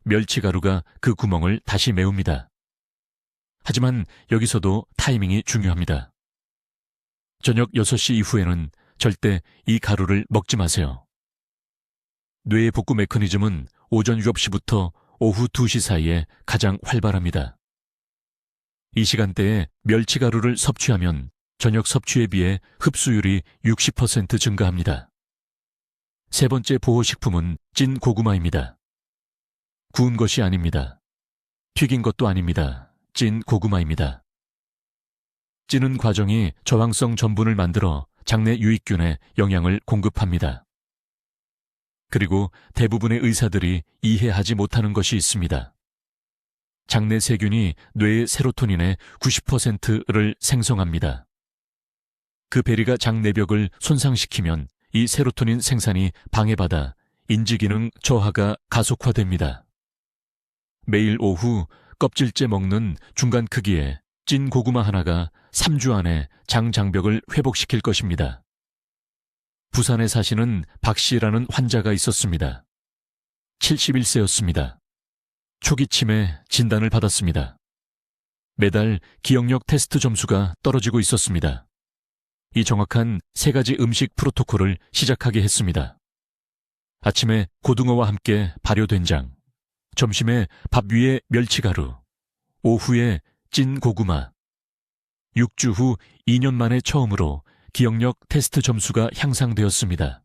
멸치가루가 그 구멍을 다시 메웁니다. 하지만 여기서도 타이밍이 중요합니다. 저녁 6시 이후에는 절대 이 가루를 먹지 마세요. 뇌의 복구 메커니즘은 오전 7시부터 오후 2시 사이에 가장 활발합니다. 이 시간대에 멸치가루를 섭취하면 저녁 섭취에 비해 흡수율이 60% 증가합니다. 세 번째 보호식품은 찐 고구마입니다. 구운 것이 아닙니다. 튀긴 것도 아닙니다. 찐 고구마입니다. 찌는 과정이 저항성 전분을 만들어 장내 유익균에 영양을 공급합니다. 그리고 대부분의 의사들이 이해하지 못하는 것이 있습니다. 장내 세균이 뇌의 세로토닌의 90%를 생성합니다. 그 베리가 장내벽을 손상시키면 이 세로토닌 생산이 방해받아 인지기능 저하가 가속화됩니다. 매일 오후 껍질째 먹는 중간 크기의 찐 고구마 하나가 3주 안에 장벽을 회복시킬 것입니다. 부산에 사시는 박 씨라는 환자가 있었습니다. 71세였습니다. 초기 치매 진단을 받았습니다. 매달 기억력 테스트 점수가 떨어지고 있었습니다. 이 정확한 3가지 음식 프로토콜을 시작하게 했습니다. 아침에 고등어와 함께 발효된장, 점심에 밥 위에 멸치가루, 오후에 찐 고구마. 6주 후 2년 만에 처음으로 기억력 테스트 점수가 향상되었습니다.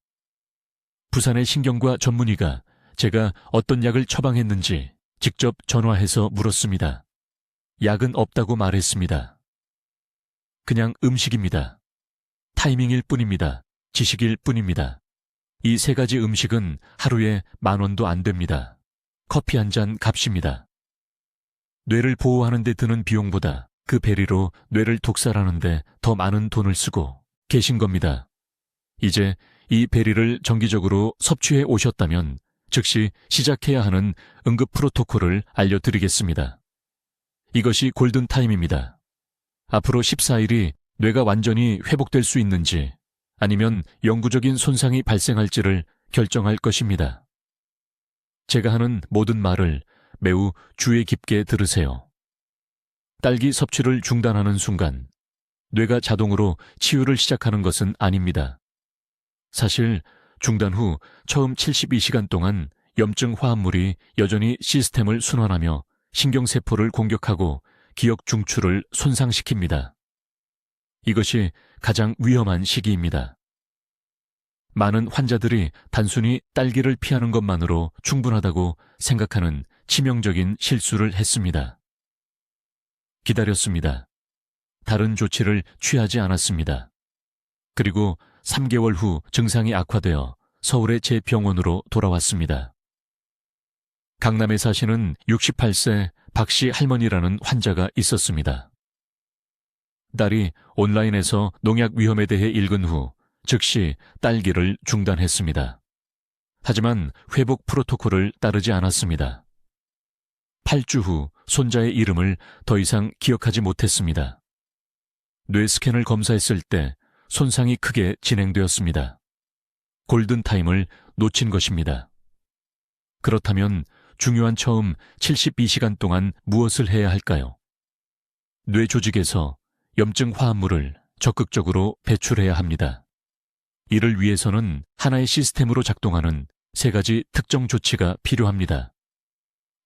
부산의 신경과 전문의가 제가 어떤 약을 처방했는지 직접 전화해서 물었습니다. 약은 없다고 말했습니다. 그냥 음식입니다. 타이밍일 뿐입니다. 지식일 뿐입니다. 이 3가지 음식은 하루에 10,000원도 안 됩니다. 커피 한 잔 값입니다. 뇌를 보호하는 데 드는 비용보다 그 베리로 뇌를 독살하는 데 더 많은 돈을 쓰고 계신 겁니다. 이제 이 베리를 정기적으로 섭취해 오셨다면 즉시 시작해야 하는 응급 프로토콜을 알려드리겠습니다. 이것이 골든타임입니다. 앞으로 14일이 뇌가 완전히 회복될 수 있는지 아니면 영구적인 손상이 발생할지를 결정할 것입니다. 제가 하는 모든 말을 매우 주의 깊게 들으세요. 딸기 섭취를 중단하는 순간 뇌가 자동으로 치유를 시작하는 것은 아닙니다. 사실 중단 후 처음 72시간 동안 염증 화합물이 여전히 시스템을 순환하며 신경세포를 공격하고 기억 중추를 손상시킵니다. 이것이 가장 위험한 시기입니다. 많은 환자들이 단순히 딸기를 피하는 것만으로 충분하다고 생각하는 치명적인 실수를 했습니다. 기다렸습니다. 다른 조치를 취하지 않았습니다. 그리고 3개월 후 증상이 악화되어 서울의 제 병원으로 돌아왔습니다. 강남에 사시는 68세 박씨 할머니라는 환자가 있었습니다. 딸이 온라인에서 농약 위험에 대해 읽은 후 즉시 딸기를 중단했습니다. 하지만 회복 프로토콜을 따르지 않았습니다. 8주 후 손자의 이름을 더 이상 기억하지 못했습니다. 뇌 스캔을 검사했을 때 손상이 크게 진행되었습니다. 골든타임을 놓친 것입니다. 그렇다면 중요한 처음 72시간 동안 무엇을 해야 할까요? 뇌 조직에서 염증 화합물을 적극적으로 배출해야 합니다. 이를 위해서는 하나의 시스템으로 작동하는 3가지 특정 조치가 필요합니다.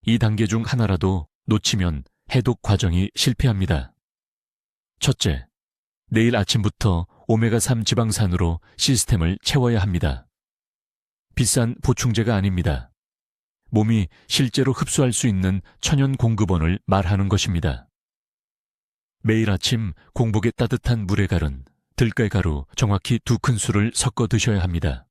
이 단계 중 하나라도 놓치면 해독 과정이 실패합니다. 첫째, 내일 아침부터 오메가3 지방산으로 시스템을 채워야 합니다. 비싼 보충제가 아닙니다. 몸이 실제로 흡수할 수 있는 천연 공급원을 말하는 것입니다. 매일 아침 공복에 따뜻한 물에 갈은 들깨가루 정확히 2큰술을 섞어 드셔야 합니다.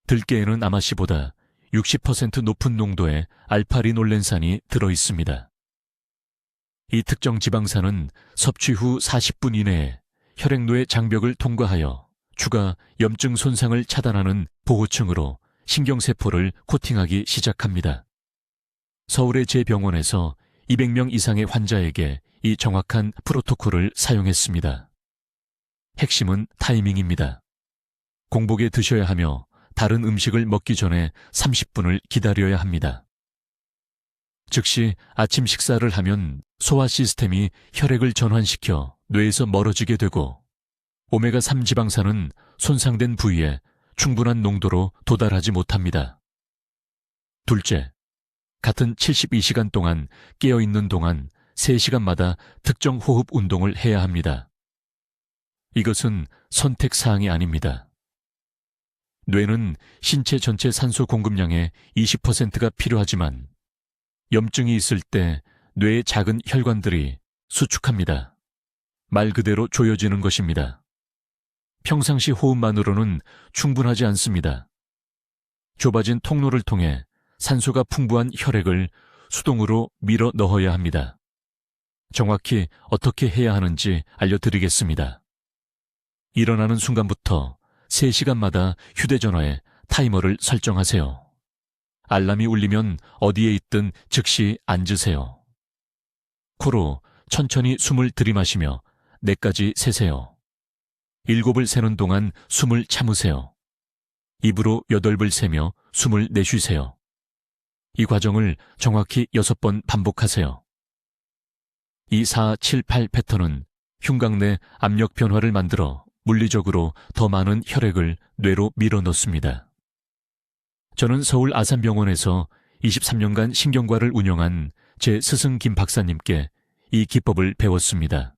들깨에는 아마씨보다 60% 높은 농도의 알파리놀렌산이 들어 있습니다. 이 특정 지방산은 섭취 후 40분 이내에 혈액노의 장벽을 통과하여 추가 염증 손상을 차단하는 보호층으로 신경세포를 코팅하기 시작합니다. 서울의 제 병원에서 200명 이상의 환자에게 이 정확한 프로토콜을 사용했습니다. 핵심은 타이밍입니다. 공복에 드셔야 하며 다른 음식을 먹기 전에 30분을 기다려야 합니다. 즉시 아침 식사를 하면 소화 시스템이 혈액을 전환시켜 뇌에서 멀어지게 되고 오메가3 지방산은 손상된 부위에 충분한 농도로 도달하지 못합니다. 둘째, 같은 72시간 동안 깨어있는 동안 3시간마다 특정 호흡 운동을 해야 합니다. 이것은 선택사항이 아닙니다. 뇌는 신체 전체 산소 공급량의 20%가 필요하지만 염증이 있을 때 뇌의 작은 혈관들이 수축합니다. 말 그대로 조여지는 것입니다. 평상시 호흡만으로는 충분하지 않습니다. 좁아진 통로를 통해 산소가 풍부한 혈액을 수동으로 밀어 넣어야 합니다. 정확히 어떻게 해야 하는지 알려드리겠습니다. 일어나는 순간부터 3시간마다 휴대전화에 타이머를 설정하세요. 알람이 울리면 어디에 있든 즉시 앉으세요. 코로 천천히 숨을 들이마시며 4까지 세세요. 7을 세는 동안 숨을 참으세요. 입으로 8을 세며 숨을 내쉬세요. 이 과정을 정확히 6번 반복하세요. 이 4, 7, 8 패턴은 흉곽 내 압력 변화를 만들어 물리적으로 더 많은 혈액을 뇌로 밀어넣습니다. 저는 서울 아산병원에서 23년간 신경과를 운영한 제 스승 김 박사님께 이 기법을 배웠습니다.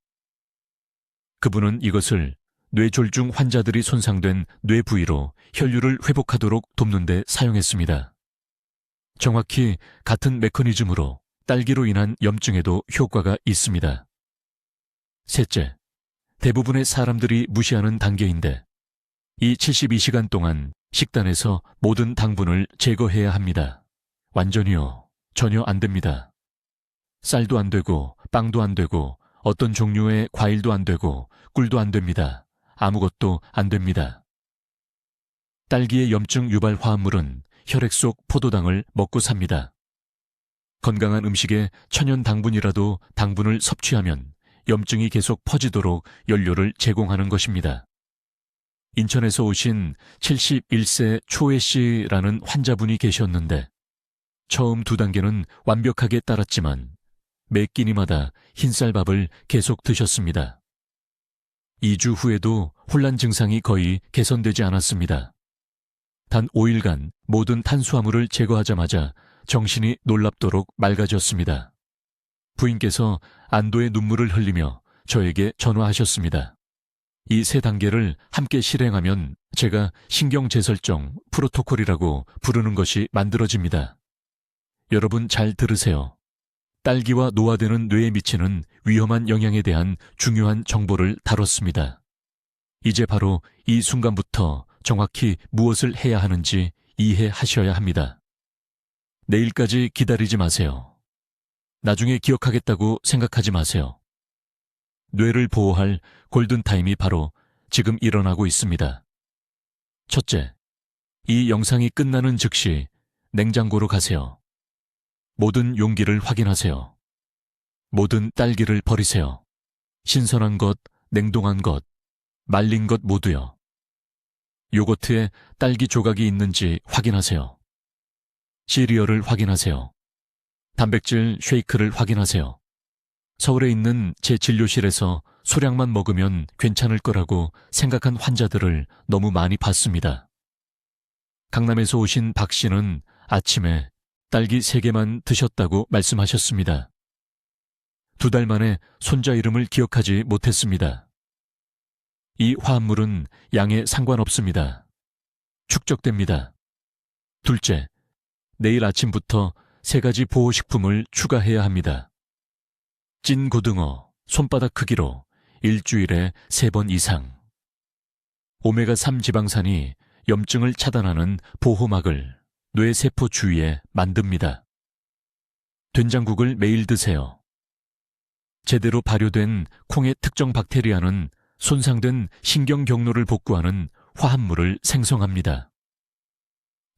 그분은 이것을 뇌졸중 환자들이 손상된 뇌 부위로 혈류를 회복하도록 돕는 데 사용했습니다. 정확히 같은 메커니즘으로 딸기로 인한 염증에도 효과가 있습니다. 셋째, 대부분의 사람들이 무시하는 단계인데 이 72시간 동안 식단에서 모든 당분을 제거해야 합니다. 완전히요. 전혀 안 됩니다. 쌀도 안 되고 빵도 안 되고 어떤 종류의 과일도 안 되고 꿀도 안 됩니다. 아무것도 안 됩니다. 딸기의 염증 유발 화합물은 혈액 속 포도당을 먹고 삽니다. 건강한 음식에 천연 당분이라도 당분을 섭취하면 염증이 계속 퍼지도록 연료를 제공하는 것입니다. 인천에서 오신 71세 초혜 씨라는 환자분이 계셨는데 처음 2단계는 완벽하게 따랐지만 매 끼니마다 흰쌀밥을 계속 드셨습니다. 2주 후에도 혼란 증상이 거의 개선되지 않았습니다. 단 5일간 모든 탄수화물을 제거하자마자 정신이 놀랍도록 맑아졌습니다. 부인께서 안도의 눈물을 흘리며 저에게 전화하셨습니다. 이 3단계를 함께 실행하면 제가 신경재설정 프로토콜이라고 부르는 것이 만들어집니다. 여러분 잘 들으세요. 딸기와 노화되는 뇌에 미치는 위험한 영향에 대한 중요한 정보를 다뤘습니다. 이제 바로 이 순간부터 정확히 무엇을 해야 하는지 이해하셔야 합니다. 내일까지 기다리지 마세요. 나중에 기억하겠다고 생각하지 마세요. 뇌를 보호할 골든타임이 바로 지금 일어나고 있습니다. 첫째, 이 영상이 끝나는 즉시 냉장고로 가세요. 모든 용기를 확인하세요. 모든 딸기를 버리세요. 신선한 것, 냉동한 것, 말린 것 모두요. 요거트에 딸기 조각이 있는지 확인하세요. 시리얼을 확인하세요. 단백질 쉐이크를 확인하세요. 서울에 있는 제 진료실에서 소량만 먹으면 괜찮을 거라고 생각한 환자들을 너무 많이 봤습니다. 강남에서 오신 박 씨는 아침에 딸기 3개만 드셨다고 말씀하셨습니다. 2달 만에 손자 이름을 기억하지 못했습니다. 이 화합물은 양에 상관없습니다. 축적됩니다. 둘째, 내일 아침부터 3가지 보호식품을 추가해야 합니다. 찐 고등어, 손바닥 크기로 일주일에 3번 이상. 오메가3 지방산이 염증을 차단하는 보호막을 뇌세포 주위에 만듭니다. 된장국을 매일 드세요. 제대로 발효된 콩의 특정 박테리아는 손상된 신경 경로를 복구하는 화합물을 생성합니다.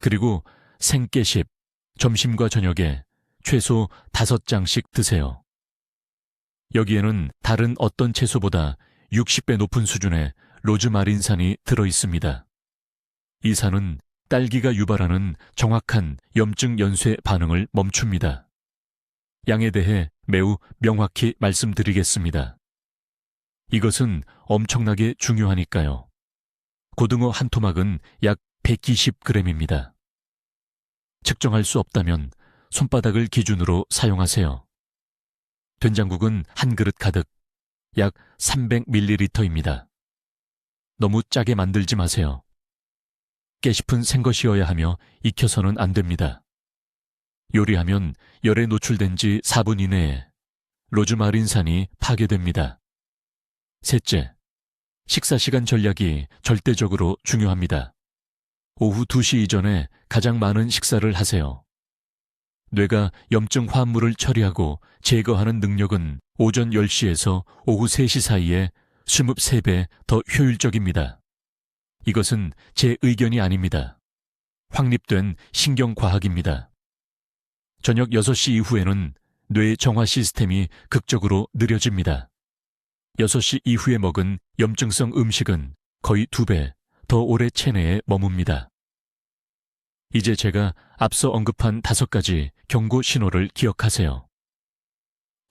그리고 생깨씹, 점심과 저녁에 최소 5장씩 드세요. 여기에는 다른 어떤 채소보다 60배 높은 수준의 로즈마린산이 들어있습니다. 이 산은 딸기가 유발하는 정확한 염증 연쇄 반응을 멈춥니다. 양에 대해 매우 명확히 말씀드리겠습니다. 이것은 엄청나게 중요하니까요. 고등어 한 토막은 약 120g입니다. 측정할 수 없다면 손바닥을 기준으로 사용하세요. 된장국은 한 그릇 가득, 약 300ml입니다. 너무 짜게 만들지 마세요. 깨씹은 생것이어야 하며 익혀서는 안 됩니다. 요리하면 열에 노출된 지 4분 이내에 로즈마린산이 파괴됩니다. 셋째, 식사 시간 전략이 절대적으로 중요합니다. 오후 2시 이전에 가장 많은 식사를 하세요. 뇌가 염증 화합물을 처리하고 제거하는 능력은 오전 10시에서 오후 3시 사이에 23배 더 효율적입니다. 이것은 제 의견이 아닙니다. 확립된 신경과학입니다. 저녁 6시 이후에는 뇌 정화 시스템이 극적으로 느려집니다. 6시 이후에 먹은 염증성 음식은 거의 2배 더 오래 체내에 머뭅니다. 이제 제가 앞서 언급한 5가지 경고 신호를 기억하세요.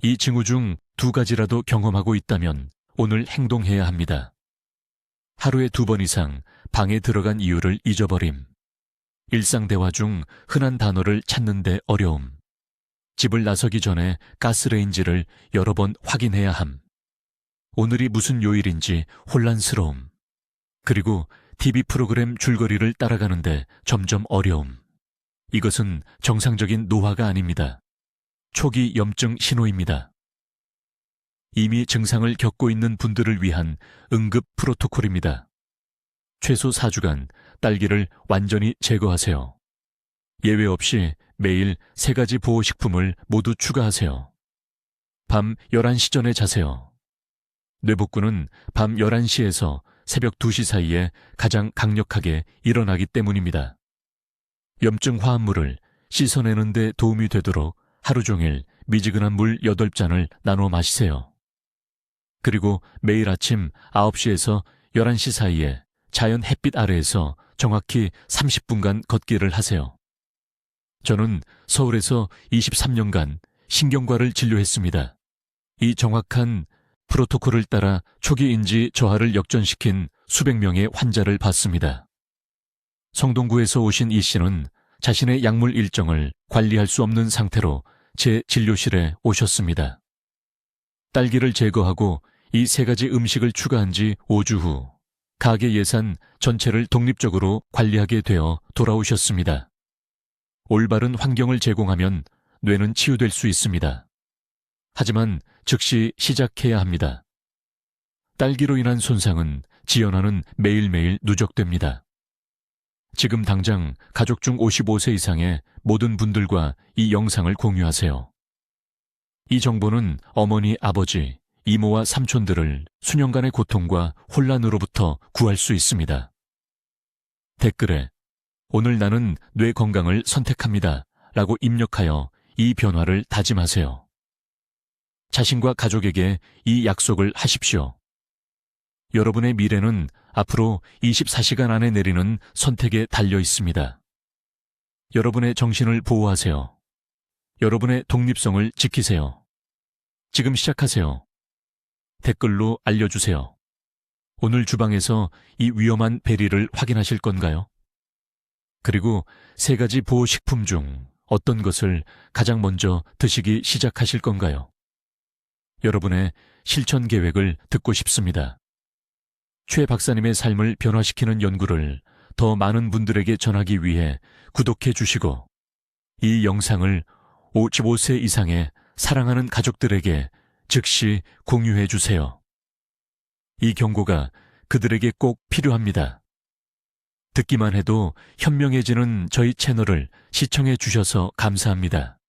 이 징후 중 2가지라도 경험하고 있다면 오늘 행동해야 합니다. 하루에 2번 이상 방에 들어간 이유를 잊어버림. 일상 대화 중 흔한 단어를 찾는데 어려움. 집을 나서기 전에 가스레인지를 여러 번 확인해야 함. 오늘이 무슨 요일인지 혼란스러움. 그리고 TV 프로그램 줄거리를 따라가는데 점점 어려움. 이것은 정상적인 노화가 아닙니다. 초기 염증 신호입니다. 이미 증상을 겪고 있는 분들을 위한 응급 프로토콜입니다. 최소 4주간 딸기를 완전히 제거하세요. 예외 없이 매일 3가지 보호식품을 모두 추가하세요. 밤 11시 전에 자세요. 뇌복구는 밤 11시에서 새벽 2시 사이에 가장 강력하게 일어나기 때문입니다. 염증 화합물을 씻어내는 데 도움이 되도록 하루 종일 미지근한 물 8잔을 나눠 마시세요. 그리고 매일 아침 9시에서 11시 사이에 자연 햇빛 아래에서 정확히 30분간 걷기를 하세요. 저는 서울에서 23년간 신경과를 진료했습니다. 이 정확한 프로토콜을 따라 초기 인지 저하를 역전시킨 수백 명의 환자를 봤습니다. 성동구에서 오신 이 씨는 자신의 약물 일정을 관리할 수 없는 상태로 제 진료실에 오셨습니다. 딸기를 제거하고 이 3가지 음식을 추가한 지 5주 후 가게 예산 전체를 독립적으로 관리하게 되어 돌아오셨습니다. 올바른 환경을 제공하면 뇌는 치유될 수 있습니다. 하지만 즉시 시작해야 합니다. 딸기로 인한 손상은 지연화는 매일매일 누적됩니다. 지금 당장 가족 중 55세 이상의 모든 분들과 이 영상을 공유하세요. 이 정보는 어머니, 아버지, 이모와 삼촌들을 수년간의 고통과 혼란으로부터 구할 수 있습니다. 댓글에 오늘 나는 뇌 건강을 선택합니다 라고 입력하여 이 변화를 다짐하세요. 자신과 가족에게 이 약속을 하십시오. 여러분의 미래는 앞으로 24시간 안에 내리는 선택에 달려 있습니다. 여러분의 정신을 보호하세요. 여러분의 독립성을 지키세요. 지금 시작하세요. 댓글로 알려주세요. 오늘 주방에서 이 위험한 베리를 확인하실 건가요? 그리고 3가지 보호식품 중 어떤 것을 가장 먼저 드시기 시작하실 건가요? 여러분의 실천 계획을 듣고 싶습니다. 최 박사님의 삶을 변화시키는 연구를 더 많은 분들에게 전하기 위해 구독해 주시고 이 영상을 55세 이상의 사랑하는 가족들에게 즉시 공유해 주세요. 이 경고가 그들에게 꼭 필요합니다. 듣기만 해도 현명해지는 저희 채널을 시청해 주셔서 감사합니다.